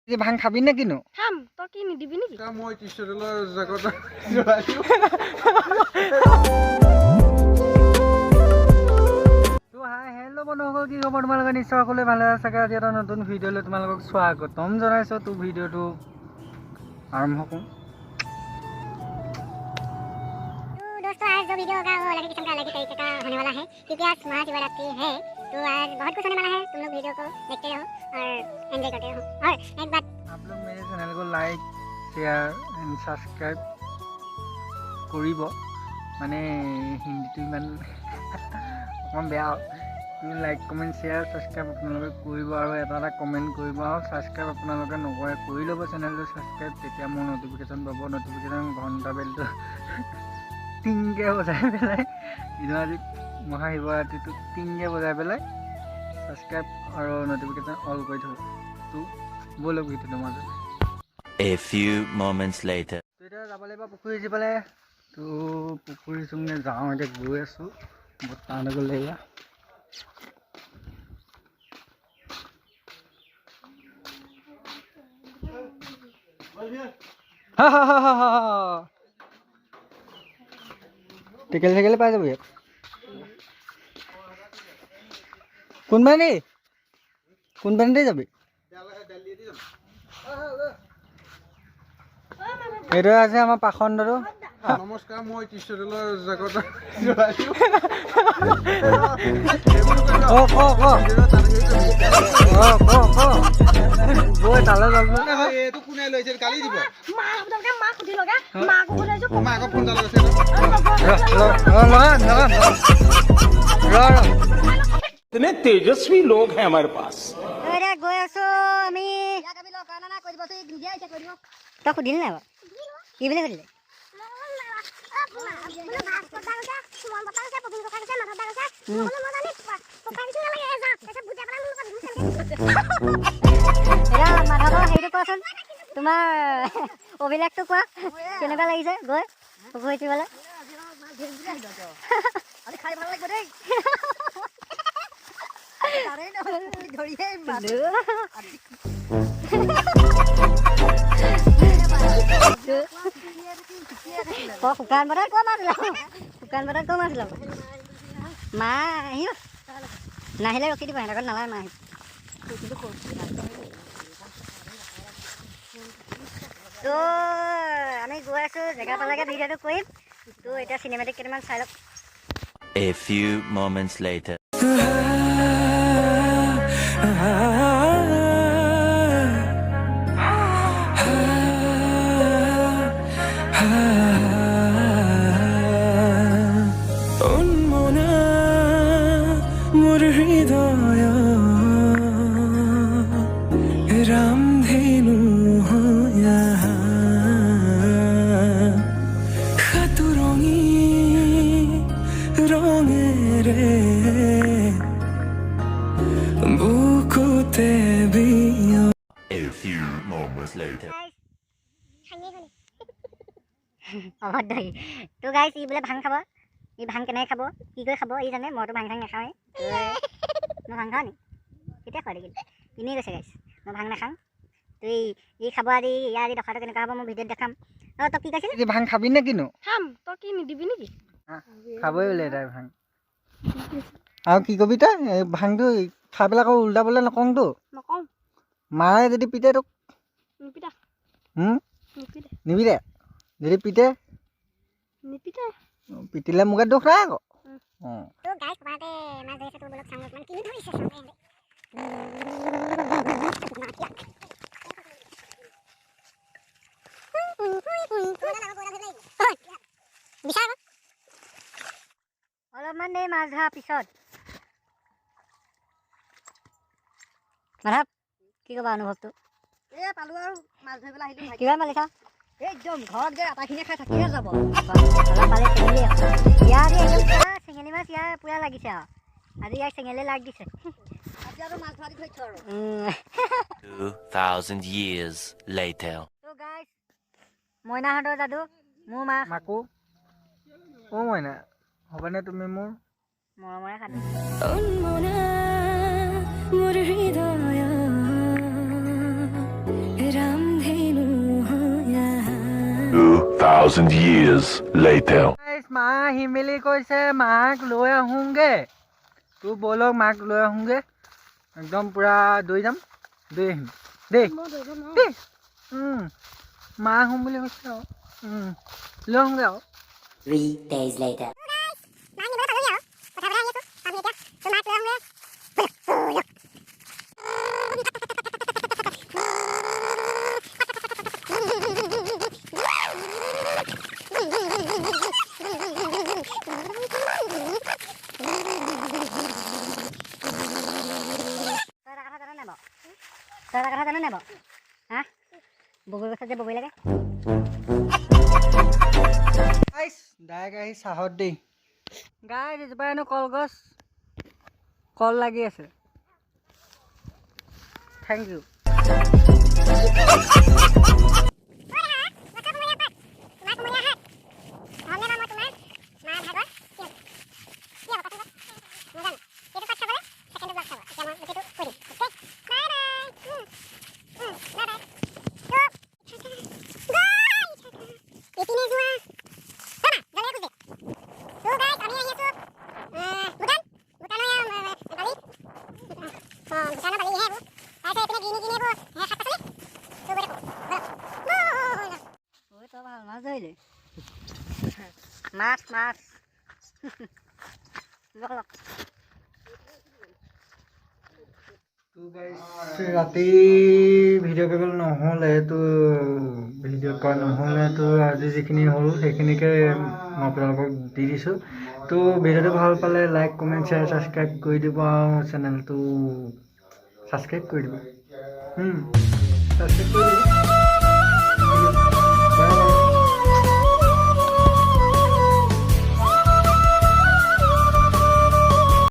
যে ভাং খাবি না কিনো খাম তই কি নিদিবি নেকি মই টিচাৰৰ জগত তো হাই হেল্ল' বন্ধুসকল কি খবৰ তোমালোকে নিশ্চয় সকলোৱে ভালে আছে চাগে আজি এটা নতুন ভিডিঅ'লৈ তোমালোকক স্বাগতম জনাইছোঁ তো ভিডিঅ'টো आरंभ करूँ तो दोस्तों आज जो वीडियो होगा वो अलग किस्म का अलग तरीके का होने वाला है क्योंकि आज महाशिवरात्रि है तो आज बहुत कुछ होने वाला है तुम लोग वीडियो को देखते रहो और एंजॉय करते रहो और एक बात आप लोग मेरे चैनल को लाइक शेयर एंड सब्सक्राइब करिब माने हिंदी तो इमान अकमान बेया তুমি লাইক কমেণ্ট শ্বেয়াৰ ছাবস্ক্ৰাইব আপোনালোকে কৰিব আৰু এটা কমেণ্ট কৰিব আৰু ছাবস্ক্ৰাইব আপোনালোকে নকৰে কৰি ল'ব চেনেলটো ছাবস্ক্ৰাইব তেতিয়া মোৰ নটিফিকেশ্যন পাব নটিফিকেশ্যন ঘণ্টা বেলটো টিংকৈ বজাই পেলাই দিনৰ আজি মহাশিৱৰাত্ৰিটো টিংকৈ বজাই পেলাই ছাবস্ক্ৰাইব আৰু নটিফিকেশ্যন অল কৰি থ'ব তো ব'লক ভিডিঅ'টো মাজত A few moments later তো এতিয়া যাব লাগিব পুখুৰী যিফালে তো পুখুৰী চুঙে যাওঁ এতিয়া গৈ আছোঁ বৰ্তমান গ'লে এয়া टिकल टिकल पाई जाबो কোন বানে যাবি এটা আছে আমাৰ পাখণ্ডটো নমস্কাৰ মই টিচাৰৰ জগত তালে যাব এইটো কোনে লৈছে কালি দিব মা খুদি লগা মা কো বুলাইছো মাক ফোন ডাল আছে इतने तेजस्वी लोग हैं हमारे पास अरे गय आছো আমি ইয়াক আমি লকানা না কৰিব তো নিজে আইছে কৰিব তো খুদিল না কি বলে খুদিলে তোমাৰ অভিলেখটো কোৱা কেনেকুৱা লাগিছে গৈ পুখুৰীটো বোলে আজি খাই ভাল লাগিব দেই তাৰে ধৰিয়ে শুকান বতৰত ক'ত মাছ ল'ব মা আহিব নাহিলে ৰখি দিব সিহঁতৰ নালাগে মা আহিব তো আমি গৈ আছোঁ জেগা পালেগে ভিডিঅ'টো কৰিম তো এতিয়া চিনেমেটিক কেইটামান চাই লওক A few moments later A few moments later অভদ্ৰই তো গাইছ ই বোলে ভাং খাব ই ভাং কেনেকৈ খাব কি কৰি খাব ই জানে মইতো ভাং নাখাওঁৱেই মই ভাং খাওঁ নি কেতিয়া খোৱা দেখিল এনেই গৈছে গাইছ মই ভাং নাখাওঁ তো ই খাব আজি ইয়াৰ আজি দখাটো কেনেকুৱা হ'ব মই ভিডিঅ'ত দেখাম অঁ তই কি কৈছিলি যে ভাং খাবি না কিনো খাম তই কি নিদিবি নেকি খাবই বোলে তাই ভাং আৰু কি কবি তই ভাংটো খাই পেলাই আকৌ উল্টাবলৈ নকওঁতো নকওঁ মায়ে যদি পিতে তোক নিপিটা নিপিটা নিবিদে যদি পিতে নিপিটা পিটিলে মোকে দুখ নাই আকৌ অঁ তো গাইছ কবাতে মাছ ধৰিছে তো বলক চাওঁ অকণমান কিনি ধৰিছে চাওঁ অলপমান দেৰি মাছ ধৰাৰ পিছত মাধৱ কি ক'বা অনুভৱটো এই পালোঁ আৰু মাছ ধৰিবলৈ আহিলোঁ কিমান পালি চা একদম ঘৰত গৈ আটাখিনিয়ে খাই থাকিয়ে যাব পালে চেঙেলী মাছ ইয়াৰ পূৰা লাগিছে আৰু আজি ইয়াক চেঙেলী লাগ দিছে আজি আৰু মাছ ধৰা দি থৈছোঁ আৰু 2000 years later তো গাইছ মইনাহঁতৰ যাদু মোৰ মা মাকো অ' মইনা হ'বনে তুমি মোৰ মৰমৰে খালো মোৰ হৃদয় 2,000 years later. মা হিমেলি কৈছে মাক লৈ আহোঁগে তোৰ ব'লক মাক লৈ আহোঁগে একদম পূৰা দৈ যাম দৈ আহিম দেই মই ধৰিব নোৱাৰো দেই মা আহোঁ বুলি কৈছে আৰু লৈ আহোঁগে আৰু 3 days later. তই এটা কথা জান নাই বাৰু হা বগৰী গছত যে বগৰী লাগে ডাইৰেক্ট আহি চাহত দেই গাইছ এজোপা হেনো কলগছ কল লাগি আছে থেংক ইউ মাছ ৰাতি ভিডিঅ' কৰিবলৈ নহ'লে তো ভিডিঅ' কৰা নহ'লে তো আজি যিখিনি হ'ল সেইখিনিকে মই আপোনালোকক দি দিছোঁ তো ভিডিঅ'টো ভাল পালে লাইক কমেণ্ট শ্বেয়াৰ ছাবস্ক্ৰাইব কৰি দিব আৰু চেনেলটো ছাবস্ক্ৰাইব কৰি দিব ছাবস্ক্ৰাইব কৰি